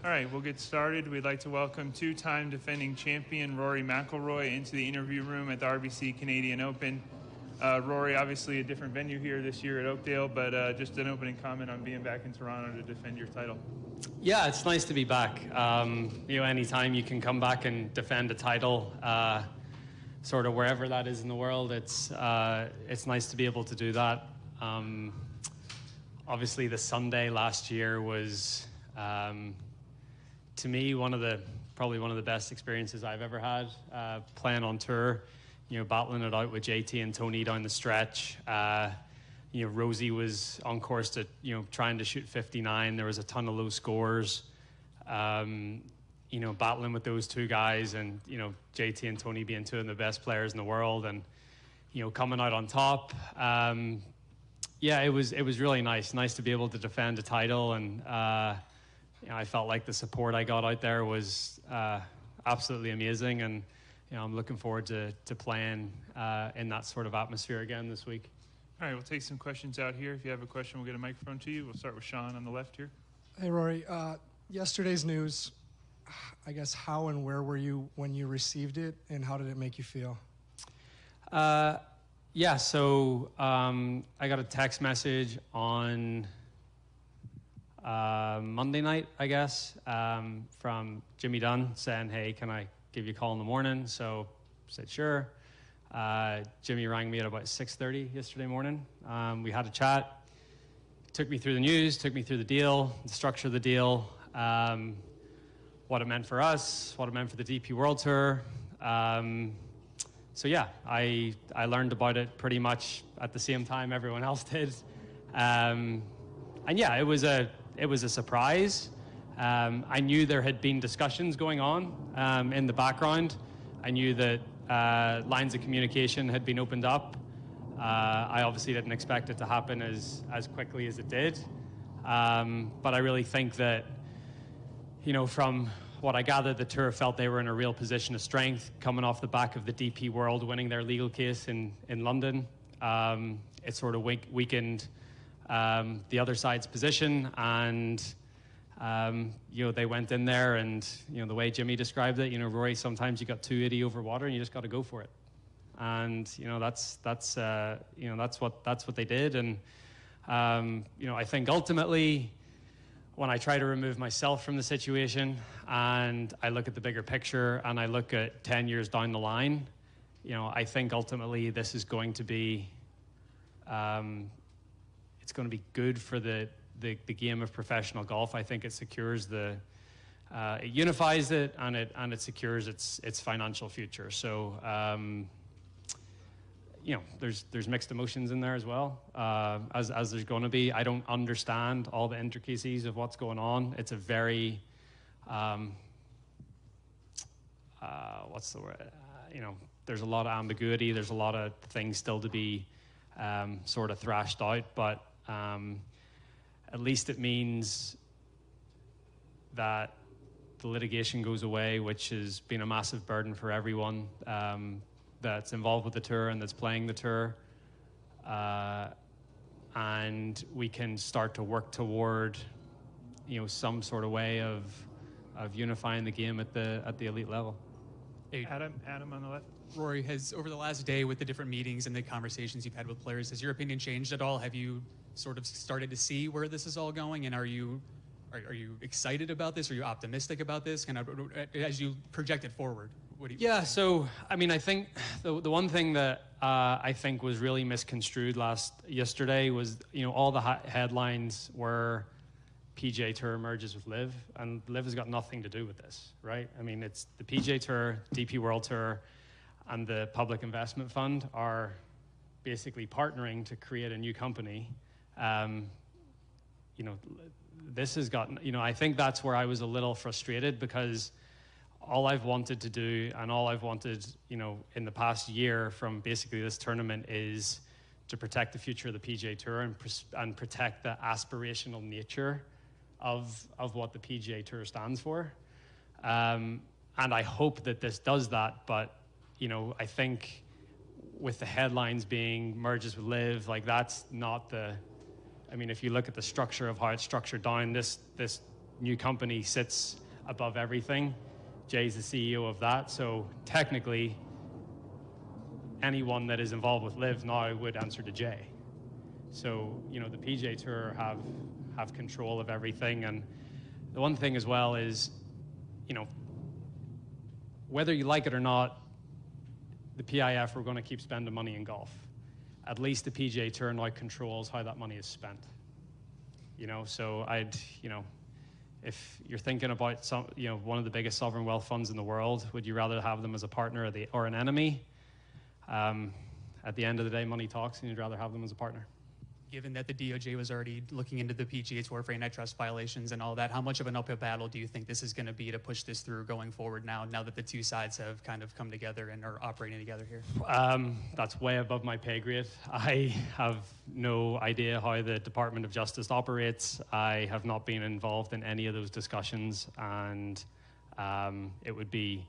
All right, we'll get started. We'd like to welcome two-time defending champion Rory McIlroy into the interview room at the RBC Canadian Open. Rory, obviously a different venue here this year at Oakdale, but just an opening comment on being back in Toronto to defend your title. Yeah, it's nice to be back. Anytime you can come back and defend a title, sort of wherever that is in the world, it's nice to be able to do that. Obviously, the Sunday last year was, to me, probably one of the best experiences I've ever had playing on tour. Battling it out with JT and Tony down the stretch. Rosie was on course to, trying to shoot 59. There was a ton of low scores. Battling with those two guys and, JT and Tony being two of the best players in the world and, coming out on top. It was really nice to be able to defend a title. And, I felt like the support I got out there was absolutely amazing. And, I'm looking forward to playing in that sort of atmosphere again this week. All right, we'll take some questions out here. If you have a question, we'll get a microphone to you. We'll start with Sean on the left here. Hey, Rory. Yesterday's news, I guess, how and where were you when you received it, and how did it make you feel? So I got a text message on Monday night, I guess, from Jimmy Dunn saying, hey, can I give you a call in the morning? So I said, sure. Jimmy rang me at about 6:30 yesterday morning. We had a chat, took me through the news, took me through the deal, the structure of the deal, what it meant for us, what it meant for the DP World Tour. I learned about it pretty much at the same time everyone else did. It was a surprise. I knew there had been discussions going on in the background. I knew that lines of communication had been opened up. I obviously didn't expect it to happen as quickly as it did. But I really think that, from what I gathered, the tour felt they were in a real position of strength coming off the back of the DP World winning their legal case in London. It sort of weakened the other side's position, and they wwent in there, and the way Jimmy described it, Rory, sometimes you got 280 over water and you just got to go for it. And that's what they did. And I think ultimately, when I try to remove myself from the situation and I look at the bigger picture and I look at 10 years down the line, I think ultimately this is going to be it's going to be good for the game of professional golf. I think it secures it unifies it, and it secures its financial future. So there's mixed emotions in there as well, as there's going to be. I don't understand all the intricacies of what's going on. It's a very what's the word? There's a lot of ambiguity. There's a lot of things still to be sort of thrashed out, but at least it means that the litigation goes away, which has been a massive burden for everyone that's involved with the tour and that's playing the tour. And we can start to work toward, some sort of way of unifying the game at the elite level. Adam on the left. Rory, has over the last day with the different meetings and the conversations you've had with players, has your opinion changed at all? Have you sort of started to see where this is all going, and are you excited about this? Are you optimistic about this? Kind of as you project it forward, what do you? Yeah. So I think the one thing that I think was really misconstrued yesterday was all the headlines were PGA Tour merges with LIV, and LIV has got nothing to do with this, right? I mean, it's the PGA Tour, DP World Tour, and the Public Investment Fund are basically partnering to create a new company. This has gotten, I think that's where I was a little frustrated, because all I've wanted to do and all I've wanted, in the past year from basically this tournament is to protect the future of the PGA Tour and protect the aspirational nature of what the PGA Tour stands for. And I hope that this does that, but, I think with the headlines being merges with LIV, like that's not if you look at the structure of how it's structured down, this new company sits above everything. Jay's the CEO of that, so technically, anyone that is involved with LIV now would answer to Jay. So, you know, the PGA Tour have control of everything. And the one thing as well is, you know, whether you like it or not, the PIF are going to keep spending money in golf. At least the PGA Tour now controls how that money is spent. You know, so if you're thinking about one of the biggest sovereign wealth funds in the world, would you rather have them as a partner or an enemy? At the end of the day, money talks, and you'd rather have them as a partner. Given that the DOJ was already looking into the PGA Tour for antitrust violations and all that, how much of an uphill battle do you think this is going to be to push this through going forward now that the two sides have kind of come together and are operating together here? That's way above my pay grade. I have no idea how the Department of Justice operates. I have not been involved in any of those discussions, and it would be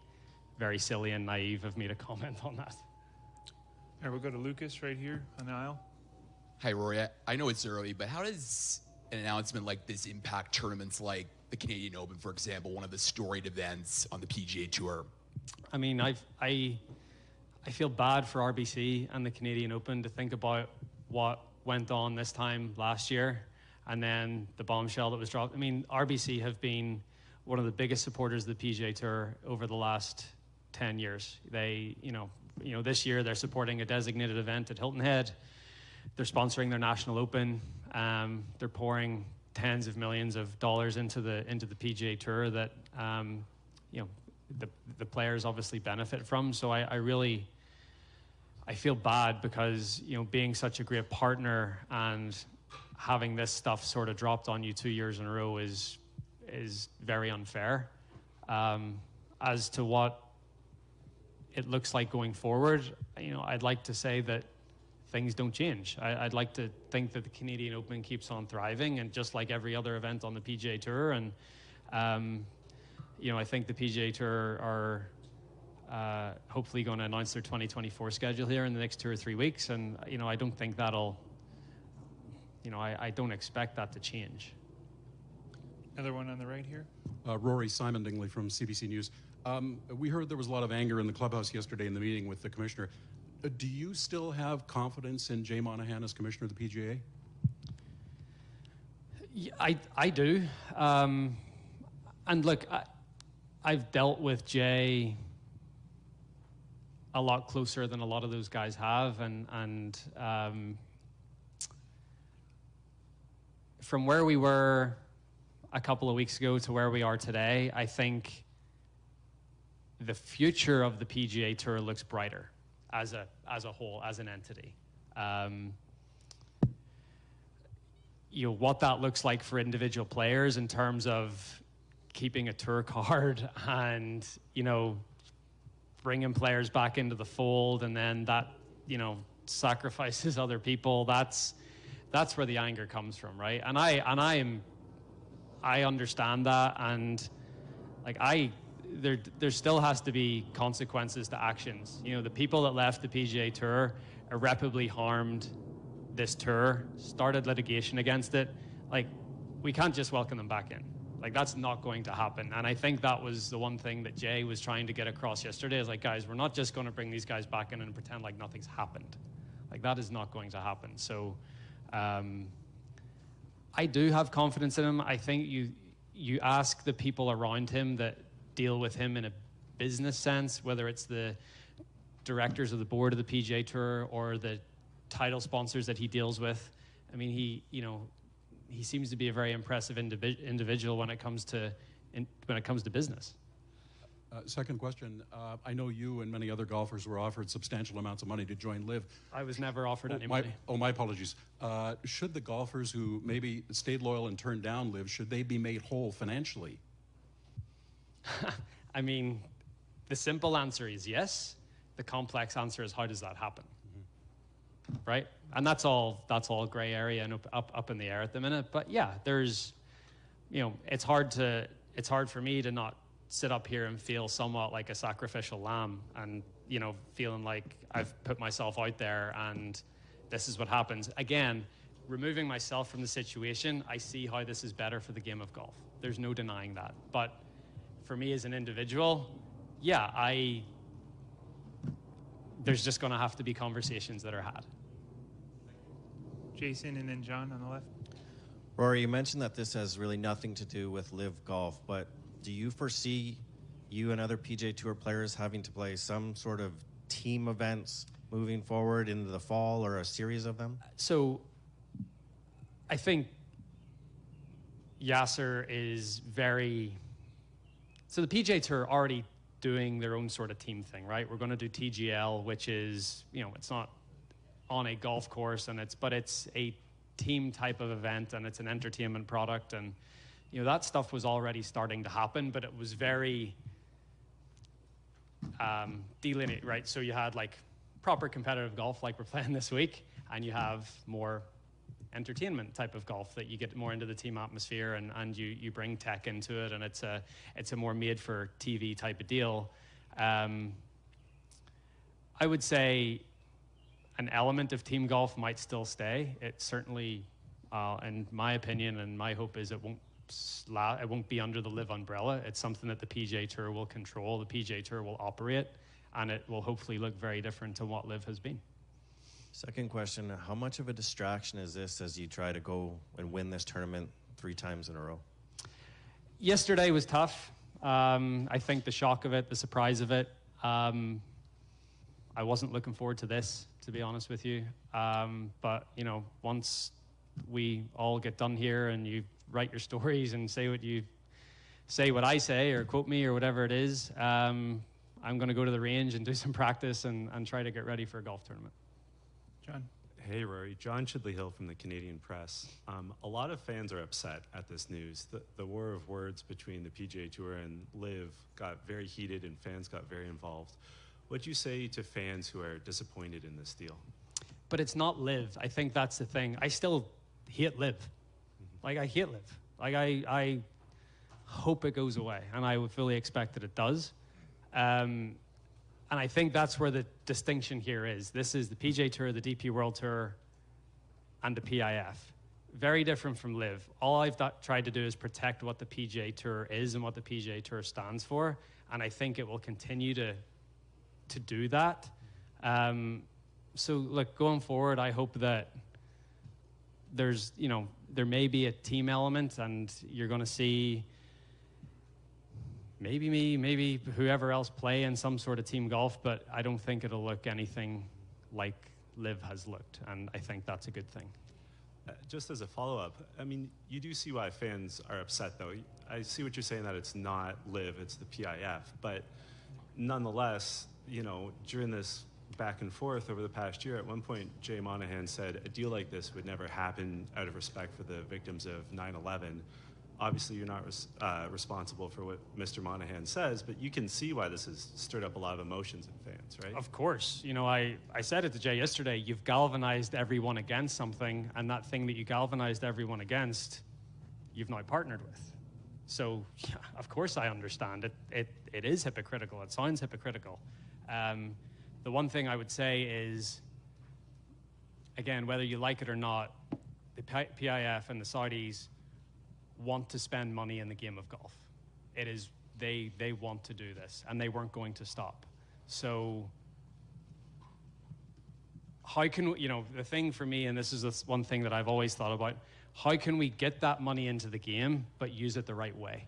very silly and naive of me to comment on that. All right, we'll go to Lucas right here on the aisle. Hi, Rory. I know it's early, but how does an announcement like this impact tournaments like the Canadian Open, for example, one of the storied events on the PGA Tour? I mean, I feel bad for RBC and the Canadian Open to think about what went on this time last year and then the bombshell that was dropped. I mean, RBC have been one of the biggest supporters of the PGA Tour over the last 10 years. They, you know, this year they're supporting a designated event at Hilton Head. They're sponsoring their National Open. They're pouring tens of millions of dollars into the PGA Tour that the players obviously benefit from. So I feel bad because, you know, being such a great partner and having this stuff sort of dropped on you 2 years in a row is very unfair. As to what it looks like going forward, you know, I'd like to say that things don't change. I'd like to think that the Canadian Open keeps on thriving, and just like every other event on the PGA Tour. And you know, I think the PGA Tour are hopefully going to announce their 2024 schedule here in the next 2 or 3 weeks, and you know, I don't think that'll, you know, I don't expect that to change. Another one on the right here. Rory, Simon Dingley from CBC News. We heard there was a lot of anger in the clubhouse yesterday in the meeting with the commissioner. Do you still have confidence in Jay Monahan as commissioner of the PGA? Yeah, I do. And look, I've dealt with Jay a lot closer than a lot of those guys have, and from where we were a couple of weeks ago to where we are today, I think the future of the PGA Tour looks brighter as a whole, as an entity. You know, what that looks like for individual players in terms of keeping a tour card and, you know, bringing players back into the fold, and then that, you know, sacrifices other people. That's where the anger comes from, right? And I understand that, and like there still has to be consequences to actions. You know, the people that left the PGA Tour irreparably harmed this tour, started litigation against it. Like, we can't just welcome them back in. Like, that's not going to happen. And I think that was the one thing that Jay was trying to get across yesterday, is like, guys, we're not just going to bring these guys back in and pretend like nothing's happened. Like, that is not going to happen. So I do have confidence in him. I think you ask the people around him that deal with him in a business sense, whether it's the directors of the board of the PGA Tour or the title sponsors that he deals with. I mean, he seems to be a very impressive individual when it comes to business. Second question. I know you and many other golfers were offered substantial amounts of money to join LIV. I was never offered any money. My apologies. Should the golfers who maybe stayed loyal and turned down LIV, should they be made whole financially? I mean, the simple answer is yes. The complex answer is, how does that happen? Mm-hmm. Right? And that's all gray area and up in the air at the minute. But yeah, there's, you know, it's hard for me to not sit up here and feel somewhat like a sacrificial lamb, and, you know, feeling like I've put myself out there and this is what happens. Again, removing myself from the situation, I see how this is better for the game of golf. There's no denying that. But for me as an individual, yeah, there's just going to have to be conversations that are had. Jason and then John on the left. Rory, you mentioned that this has really nothing to do with LIV Golf, but do you foresee you and other PGA Tour players having to play some sort of team events moving forward into the fall, or a series of them? So I think Yasser is so the PGA Tour are already doing their own sort of team thing, right? We're going to do TGL, which is, it's not on a golf course, but it's a team type of event, and it's an entertainment product, and that stuff was already starting to happen, but it was very delineated, right? So you had like proper competitive golf like we're playing this week, and you have more entertainment type of golf that you get more into the team atmosphere, and you bring tech into it, and it's a more made for TV type of deal. I would say an element of team golf might still stay. It certainly, in my opinion, and my hope is it won't be under the LIV umbrella. It's something that the PGA Tour will control, the PGA Tour will operate, and it will hopefully look very different to what LIV has been. Second question, how much of a distraction is this as you try to go and win this tournament 3 times in a row? Yesterday was tough. I think the shock of it, the surprise of it, I wasn't looking forward to this, to be honest with you. But, once we all get done here and you write your stories and say what I say or quote me or whatever it is, I'm going to go to the range and do some practice and try to get ready for a golf tournament. John. Hey, Rory. John Chidley-Hill from the Canadian Press. A lot of fans are upset at this news. The war of words between the PGA Tour and LIV got very heated, and fans got very involved. What do you say to fans who are disappointed in this deal? But it's not LIV. I think that's the thing. I still hate LIV. Like, I hate LIV. Like, I hope it goes away, and I would fully expect that it does. And I think that's where the distinction here is. This is the PGA Tour, the DP World Tour, and the PIF. Very different from LIV. All I've tried to do is protect what the PGA Tour is and what the PGA Tour stands for, and I think it will continue to do that. So, look, going forward, I hope that there's, there may be a team element, and you're going to see maybe me, maybe whoever else play in some sort of team golf, but I don't think it'll look anything like LIV has looked, and I think that's a good thing. Just as a follow-up, I mean, you do see why fans are upset, though. I see what you're saying, that it's not LIV, it's the PIF, but nonetheless, during this back and forth over the past year, at one point, Jay Monahan said a deal like this would never happen out of respect for the victims of 9/11. Obviously, you're not responsible for what Mr. Monahan says, but you can see why this has stirred up a lot of emotions in fans, right? Of course. I said it to Jay yesterday, you've galvanized everyone against something, and that thing that you galvanized everyone against, you've now partnered with. So, yeah, of course I understand. It is hypocritical. It sounds hypocritical. The one thing I would say is, again, whether you like it or not, the PIF and the Saudis want to spend money in the game of golf. It is, they want to do this, and they weren't going to stop. So how can we, the thing for me, and this is one thing that I've always thought about, how can we get that money into the game but use it the right way?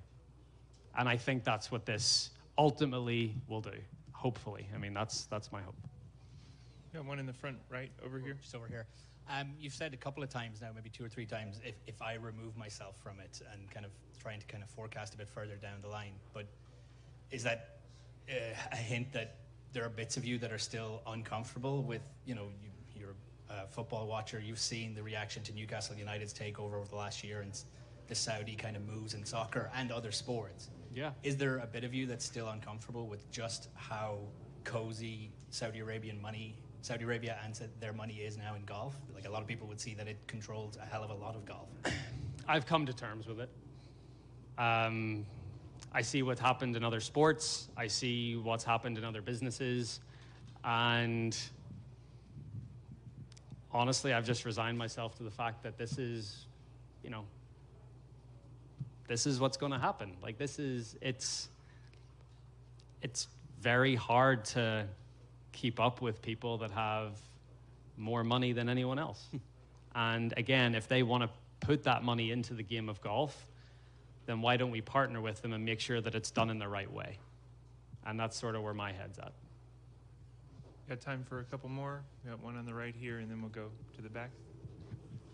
And I think that's what this ultimately will do, hopefully. I mean, that's my hope. Got one in the front right over here. Just over here. You've said a couple of times now, maybe 2 or 3 times, if I remove myself from it, and kind of trying to kind of forecast a bit further down the line. But is that a hint that there are bits of you that are still uncomfortable with, you're a football watcher, you've seen the reaction to Newcastle United's takeover over the last year and the Saudi kind of moves in soccer and other sports. Yeah. Is there a bit of you that's still uncomfortable with just how cozy Saudi Arabia and their money is now in golf? Like, a lot of people would see that it controls a hell of a lot of golf. I've come to terms with it. I see what happened in other sports. I see what's happened in other businesses. And honestly, I've just resigned myself to the fact that this is, you know, this is what's going to happen. Like, it's very hard to keep up with people that have more money than anyone else. And again, if they want to put that money into the game of golf, then why don't we partner with them and make sure that it's done in the right way? And that's sort of where my head's at. Got time for a couple more? We got one on the right here, and then we'll go to the back.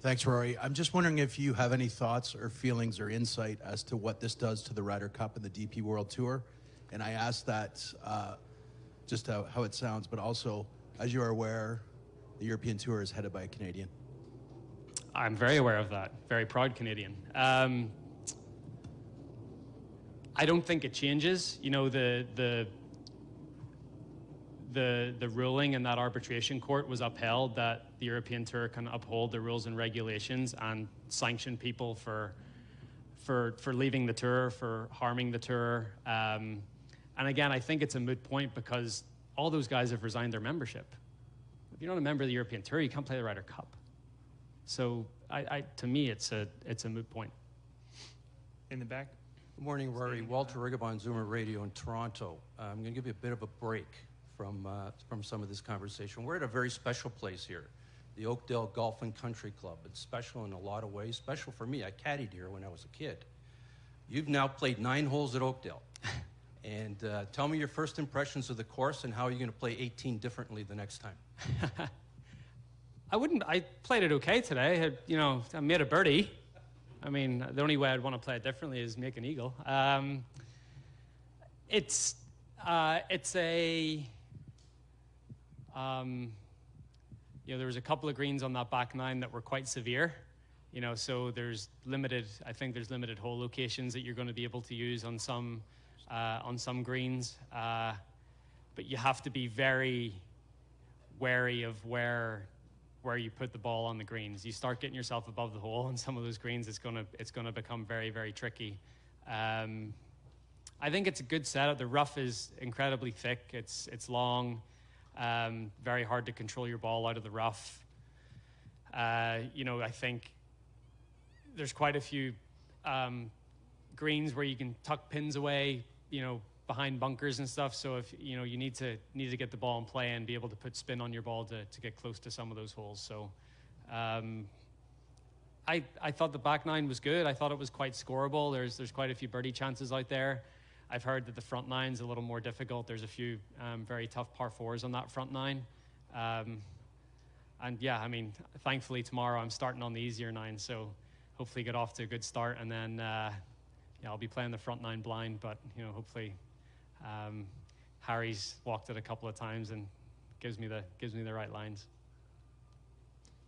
Thanks, Rory. I'm just wondering if you have any thoughts or feelings or insight as to what this does to the Ryder Cup and the DP World Tour. And I ask that just how it sounds, but also, as you are aware, the European Tour is headed by a Canadian. I'm very aware of that. Very proud Canadian. I don't think it changes. You know, the ruling in that arbitration court was upheld that the European Tour can uphold the rules and regulations and sanction people for leaving the tour, for harming the tour. And again, I think it's a moot point because all those guys have resigned their membership. If you're not a member of the European Tour, you can't play the Ryder Cup. So to me, it's a moot point. In the back. Good morning, Rory. Walter Rigobon, Zoomer Radio in Toronto. I'm going to give you a bit of a break from some of this conversation. We're at a very special place here, the Oakdale Golf and Country Club. It's special in a lot of ways. Special for me. I caddied here when I was a kid. You've now played 9 holes at Oakdale. And tell me your first impressions of the course and how you're going to play 18 differently the next time. I played it okay today. I made a birdie. I mean, the only way I'd want to play it differently is make an eagle. There was a couple of greens on that back 9 that were quite severe. So I think there's limited hole locations that you're going to be able to use on some greens. But you have to be very wary of where you put the ball on the greens. You start getting yourself above the hole on some of those greens, it's gonna become very, very tricky. I think it's a good setup. The rough is incredibly thick. It's long, very hard to control your ball out of the rough. I think there's quite a few greens where you can tuck pins away, behind bunkers and stuff. So if you need to get the ball in play and be able to put spin on your ball to get close to some of those holes. So I thought the back 9 was good. I thought it was quite scoreable. There's quite a few birdie chances out there. I've heard that the front 9's a little more difficult. There's a few very tough par 4s on that front 9. And yeah, I mean, thankfully tomorrow I'm starting on the easier 9, so hopefully get off to a good start, and then I'll be playing the front 9 blind, but hopefully Harry's walked it a couple of times and gives me the right lines.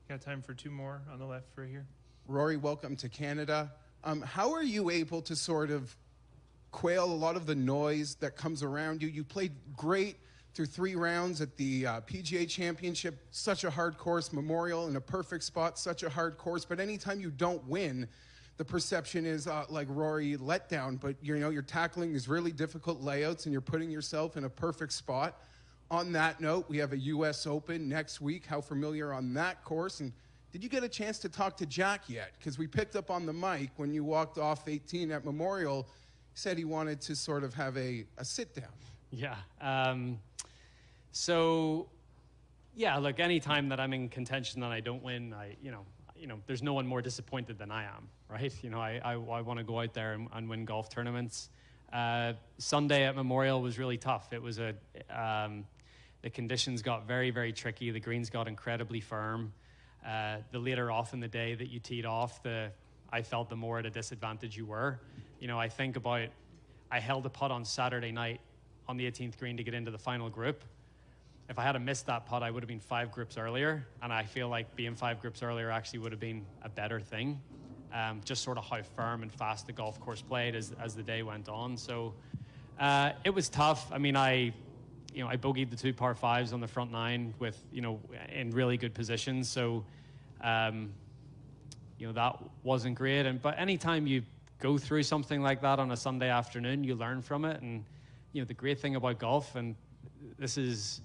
Got time for 2 more on the left right here. Rory, welcome to Canada. How are you able to sort of quail a lot of the noise that comes around you? You played great through 3 rounds at the PGA Championship, such a hard course, Memorial in a perfect spot, such a hard course, but anytime you don't win, the perception is like Rory let down, but you're tackling these really difficult layouts and you're putting yourself in a perfect spot. On that note, we have a US Open next week. How familiar on that course? And did you get a chance to talk to Jack yet? Because we picked up on the mic when you walked off 18 at Memorial, he said he wanted to sort of have a sit down. Yeah. Look, anytime that I'm in contention and I don't win, there's no one more disappointed than I am, right? I want to go out there and win golf tournaments. Sunday at Memorial was really tough. It was the conditions got very, very tricky. The greens got incredibly firm. The later off in the day that you teed off, I felt the more at a disadvantage you were. I think about, I held a putt on Saturday night on the 18th green to get into the final group. If I had missed that putt, I would have been 5 groups earlier, and I feel like being 5 groups earlier actually would have been a better thing. Just sort of how firm and fast the golf course played as the day went on. So it was tough. I mean, I bogeyed the 2 par 5s on the front 9 with, in really good positions. So, that wasn't great. But anytime you go through something like that on a Sunday afternoon, you learn from it. And, the great thing about golf, and this is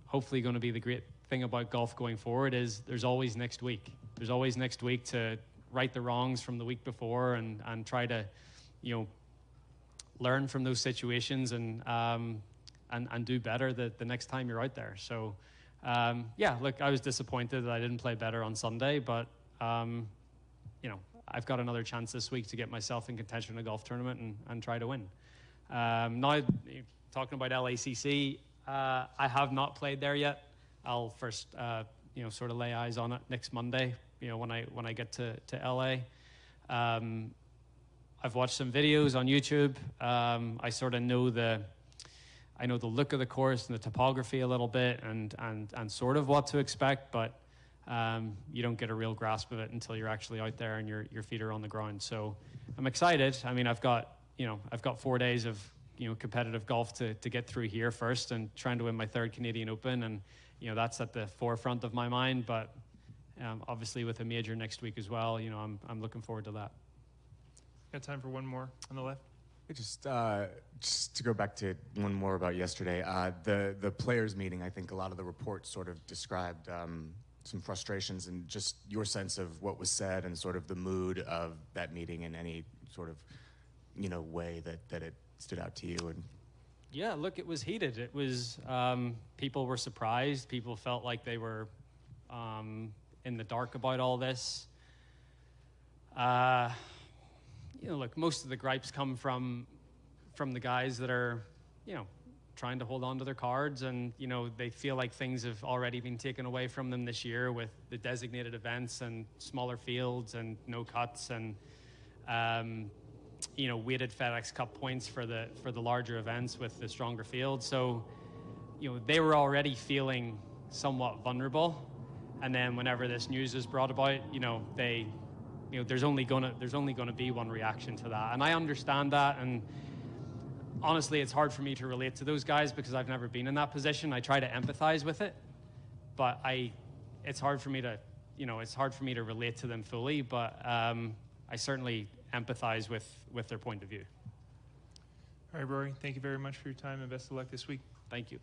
hopefully going to be the great thing about golf going forward is there's always next week. There's always next week to right the wrongs from the week before and try to, learn from those situations and do better the next time you're out there. So, look, I was disappointed that I didn't play better on Sunday, but, I've got another chance this week to get myself in contention in a golf tournament and try to win. Now, talking about LACC, I have not played there yet. I'll first, sort of lay eyes on it next Monday, when I get to LA. I've watched some videos on YouTube. I sort of know the look of the course and the topography a little bit and sort of what to expect, but you don't get a real grasp of it until you're actually out there and your feet are on the ground. So I'm excited. I mean, I've got 4 days of, competitive golf to get through here first and trying to win my 3rd Canadian Open. And, that's at the forefront of my mind. But obviously with a major next week as well, I'm looking forward to that. Got time for one more on the left. Just to go back to one more about yesterday, the players meeting, I think a lot of the reports sort of described some frustrations and just your sense of what was said and sort of the mood of that meeting in any sort of, way that it stood out to you. And yeah, look, it was heated. It was, people were surprised. People felt like they were in the dark about all this. Look, most of the gripes come from the guys that are, trying to hold on to their cards, and they feel like things have already been taken away from them this year with the designated events and smaller fields and no cuts and weighted FedEx Cup points for the larger events with the stronger field. So they were already feeling somewhat vulnerable, and then whenever this news is brought about, there's only gonna be one reaction to that, and I understand that. And honestly, it's hard for me to relate to those guys because I've never been in that position. I try to empathize with it, but it's hard for me to relate to them fully. But I certainly empathize with their point of view. All right, Rory, thank you very much for your time and best of luck this week. Thank you.